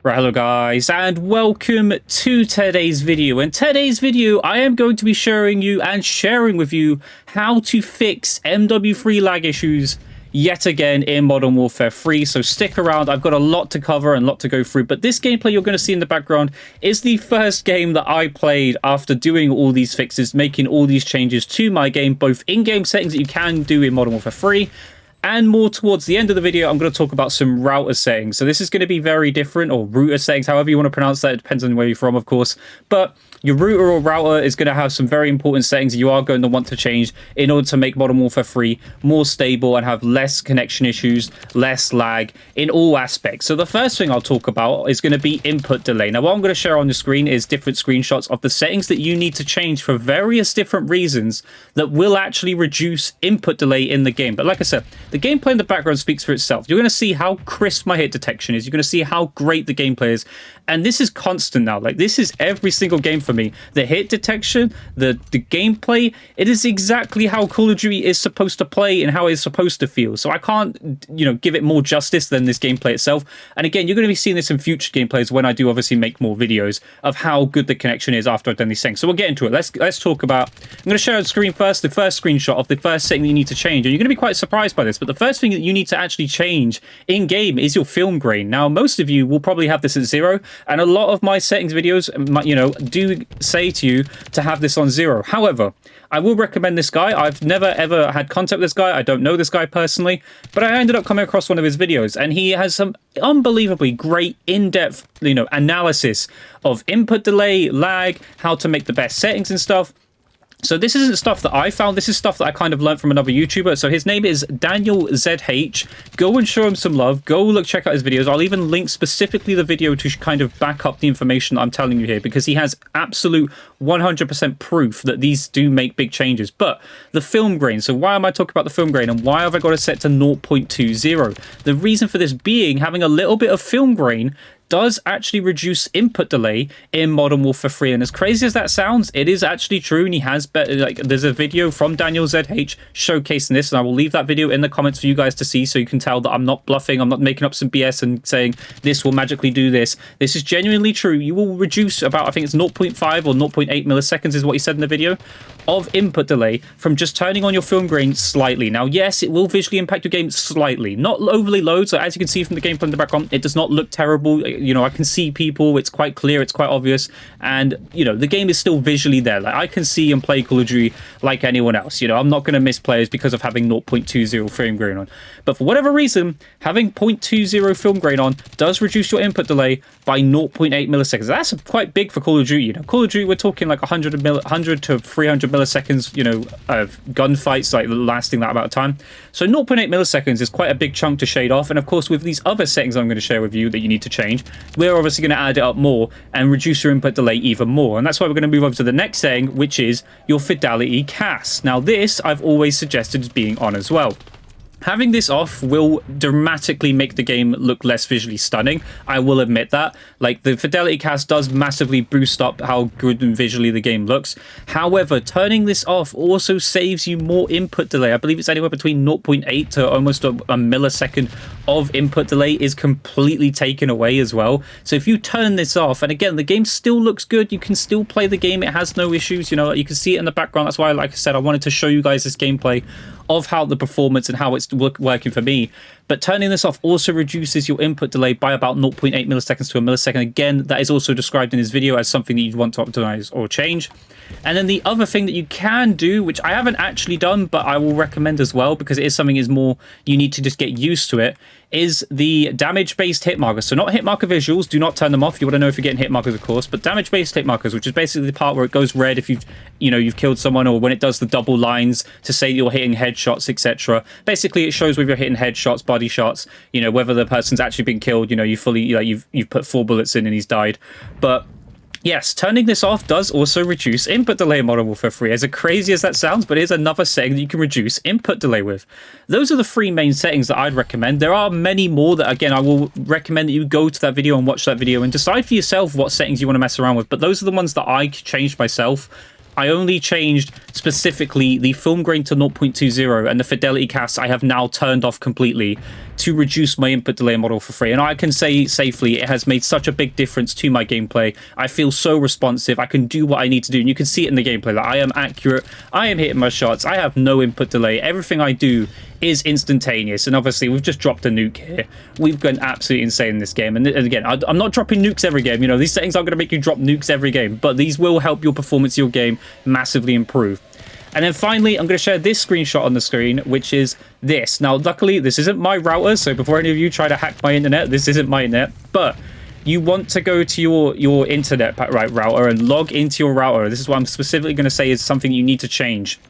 Right, hello guys, and welcome to today's video. In today's video, I am going to be showing you and sharing with you how to fix MW3 lag issues yet again in Modern Warfare 3. So stick around, I've got a lot to cover and a lot to go through, but this gameplay you're going to see in the background is the first game that I played after doing all these fixes, making all these changes to my game, both in-game settings that you can do in Modern Warfare 3, and more towards the end of the video, I'm going to talk about some router settings. So this is going to be very different, or router settings, however you want to pronounce that. It depends on where you're from, of course. But your router or router is going to have some very important settings you are going to want to change in order to make Modern Warfare 3 more stable and have less connection issues, less lag in all aspects. So the first thing I'll talk about is going to be input delay. Now, what I'm going to share on the screen is different screenshots of the settings that you need to change for various different reasons that will actually reduce input delay in the game. But like I said, the gameplay in the background speaks for itself. You're going to see how crisp my hit detection is. You're going to see how great the gameplay is. And this is constant now. Like, this is every single game for me. The hit detection, the gameplay, it is exactly how Call of Duty is supposed to play and how it's supposed to feel. So I can't, give it more justice than this gameplay itself. And again, you're going to be seeing this in future gameplays when I do obviously make more videos of how good the connection is after I've done these things. So we'll get into it. Let's talk about, I'm going to share on screen first, the first screenshot of the first setting that you need to change. And you're going to be quite surprised by this, but the first thing that you need to actually change in game is your film grain. Now, most of you will probably have this at 0, and a lot of my settings videos, do say to you to have this on 0. However, I will recommend this guy. I've never ever had contact with this guy. I don't know this guy personally, but I ended up coming across one of his videos, and he has some unbelievably great in-depth, analysis of input delay, lag, how to make the best settings and stuff. So this isn't stuff that I found. This is stuff that I kind of learned from another YouTuber. So his name is Daniel ZH. Go and show him some love. Go check out his videos. I'll even link specifically the video to kind of back up the information that I'm telling you here, because he has absolute 100% proof that these do make big changes. But the film grain. So why am I talking about the film grain, and why have I got it set to 0.20? The reason for this being, having a little bit of film grain does actually reduce input delay in Modern Warfare 3. And as crazy as that sounds, it is actually true. And he has better, there's a video from Daniel ZH showcasing this, and I will leave that video in the comments for you guys to see, so you can tell that I'm not bluffing, I'm not making up some BS and saying this will magically do this. This is genuinely true. You will reduce about, I think it's 0.5 or 0.8 milliseconds is what he said in the video, of input delay from just turning on your film grain slightly. Now, yes, it will visually impact your game slightly, not overly low. So as you can see from the gameplay in the background, it does not look terrible. I can see people, it's quite clear, it's quite obvious, and the game is still visually there. Like, I can see and play Call of Duty like anyone else. I'm not going to miss players because of having 0.20 film grain on. But for whatever reason, having 0.20 film grain on does reduce your input delay by 0.8 milliseconds. That's quite big for Call of Duty. Call of Duty, we're talking like 100 to 300 milliseconds, of gunfights, like lasting that amount of time. So 0.8 milliseconds is quite a big chunk to shade off. And of course, with these other settings I'm going to share with you that you need to change, we're obviously going to add it up more and reduce your input delay even more. And that's why we're going to move over to the next setting, which is your fidelity cast. Now, this I've always suggested as being on as well. Having this off will dramatically make the game look less visually stunning. I will admit that. Like, the fidelity cast does massively boost up how good and visually the game looks. However, turning this off also saves you more input delay. I believe it's anywhere between 0.8 to almost a millisecond of input delay is completely taken away as well. So if you turn this off, and again, the game still looks good, you can still play the game, it has no issues, you can see it in the background. That's why, like I said, I wanted to show you guys this gameplay of how the performance and how it's working for me. But turning this off also reduces your input delay by about 0.8 milliseconds to a millisecond. Again, that is also described in this video as something that you'd want to optimize or change. And then the other thing that you can do, which I haven't actually done, but I will recommend as well, because it is something is more, you need to just get used to it, is the damage-based hit markers. So not hit marker visuals, do not turn them off. You want to know if you're getting hit markers, of course, but damage-based hit markers, which is basically the part where it goes red if you've killed someone, or when it does the double lines to say you're hitting headshots, etc. Basically, it shows whether you're hitting headshots, body shots, whether the person's actually been killed. You've put 4 bullets in and he's died. But yes, turning this off does also reduce input delay in Modern Warfare 3. As crazy as that sounds, but here's another setting that you can reduce input delay with. Those are the 3 main settings that I'd recommend. There are many more that, again, I will recommend that you go to that video and watch that video and decide for yourself what settings you want to mess around with. But those are the ones that I changed myself. I only changed specifically the film grain to 0.20 and the fidelity cast I have now turned off completely to reduce my input delay model for free. And I can say safely it has made such a big difference to my gameplay. I feel so responsive. I can do what I need to do. And you can see it in the gameplay that I am accurate. I am hitting my shots. I have no input delay. Everything I do is instantaneous. And obviously we've just dropped a nuke here. We've gone absolutely insane in this game. And again, I'm not dropping nukes every game. You know, these settings aren't going to make you drop nukes every game, but these will help your performance of your game massively improve. And then finally, I'm going to share this screenshot on the screen, which is this. Now, luckily, this isn't my router, so before any of you try to hack my internet, this isn't my internet, but you want to go to your internet router and log into your router. This is what I'm specifically going to say is something you need to change.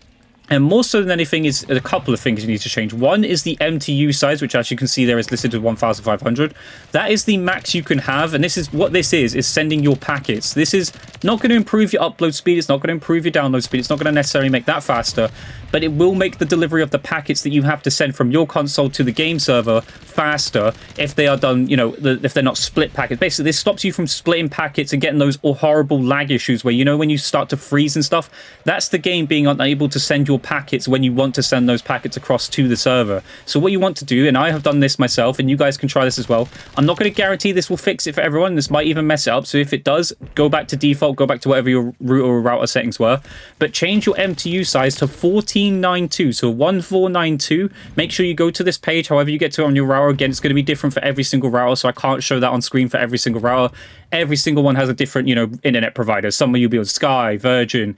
And more so than anything is a couple of things you need to change. One is the MTU size, which as you can see there is listed as 1,500. That is the max you can have. And this is what this is sending your packets. This is not going to improve your upload speed. It's not going to improve your download speed. It's not going to necessarily make that faster. But it will make the delivery of the packets that you have to send from your console to the game server faster if they are done, you know, if they're not split packets. Basically, this stops you from splitting packets and getting those horrible lag issues where, you know, when you start to freeze and stuff, that's the game being unable to send your packets when you want to send those packets across to the server. So what you want to do, and I have done this myself, and you guys can try this as well. I'm not going to guarantee this will fix it for everyone. This might even mess it up. So if it does, go back to default, go back to whatever your root or router settings were, but change your MTU size to 1492. So 1492. Make sure you go to this page, however you get to it on your router. Again, it's going to be different for every single router, so I can't show that on screen for every single router. Every single one has a different, you know, internet provider. Some of you will be on Sky, Virgin,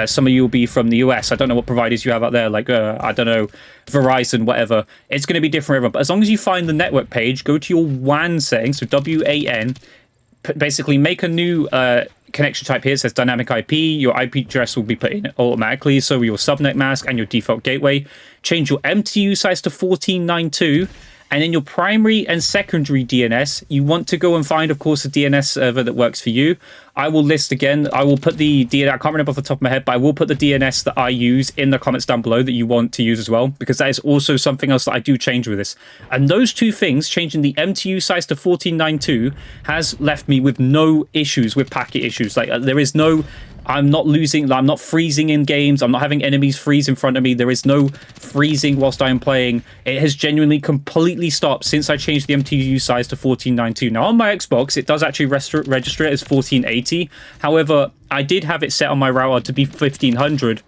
some of you will be from the US. I don't know what providers you have out there, like, I don't know, Verizon, whatever. It's going to be different for everyone. But as long as you find the network page, go to your WAN settings, so WAN, basically make a new connection type here. It says dynamic IP. Your IP address will be put in automatically, so your subnet mask and your default gateway. Change your MTU size to 1492. And then your primary and secondary DNS, you want to go and find, of course, a DNS server that works for you. I will list again, I will put the DNS, I can't remember off the top of my head, but I will put the DNS that I use in the comments down below that you want to use as well, because that is also something else that I do change with this. And those two things, changing the MTU size to 1492, has left me with no issues with packet issues. Like, there is no... I'm not losing, I'm not freezing in games. I'm not having enemies freeze in front of me. There is no freezing whilst I'm playing. It has genuinely completely stopped since I changed the MTU size to 1492. Now, on my Xbox, it does actually register it as 1480. However, I did have it set on my router to be 1500.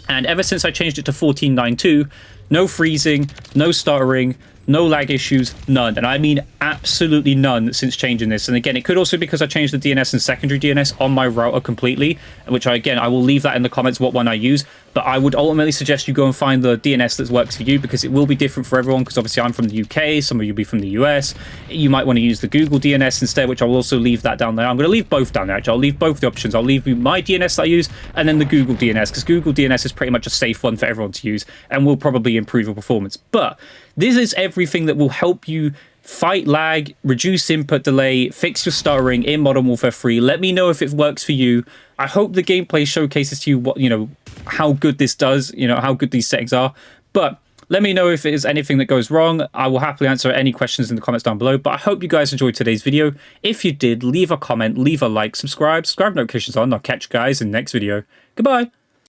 And ever since I changed it to 1492, no freezing, no stuttering, no lag issues, none. And I mean absolutely none since changing this. And again, it could also be because I changed the DNS and secondary DNS on my router completely, which I will leave that in the comments what one I use. But I would ultimately suggest you go and find the DNS that works for you, because it will be different for everyone, because obviously I'm from the UK, some of you will be from the US. You might want to use the Google DNS instead, which I will also leave that down there. I'm going to leave both down there, actually. I'll leave both the options. I'll leave you my DNS that I use and then the Google DNS, because Google DNS is pretty much a safe one for everyone to use and will probably improve your performance. But this is everything that will help you fight lag, reduce input delay, fix your stuttering in Modern Warfare 3. Let me know if it works for you. I hope the gameplay showcases to you what, you know, how good this does, you know, how good these settings are. But let me know if there's anything that goes wrong. I will happily answer any questions in the comments down below. But I hope you guys enjoyed today's video. If you did, leave a comment, leave a like, subscribe, notifications on. I'll catch you guys in the next video. Goodbye.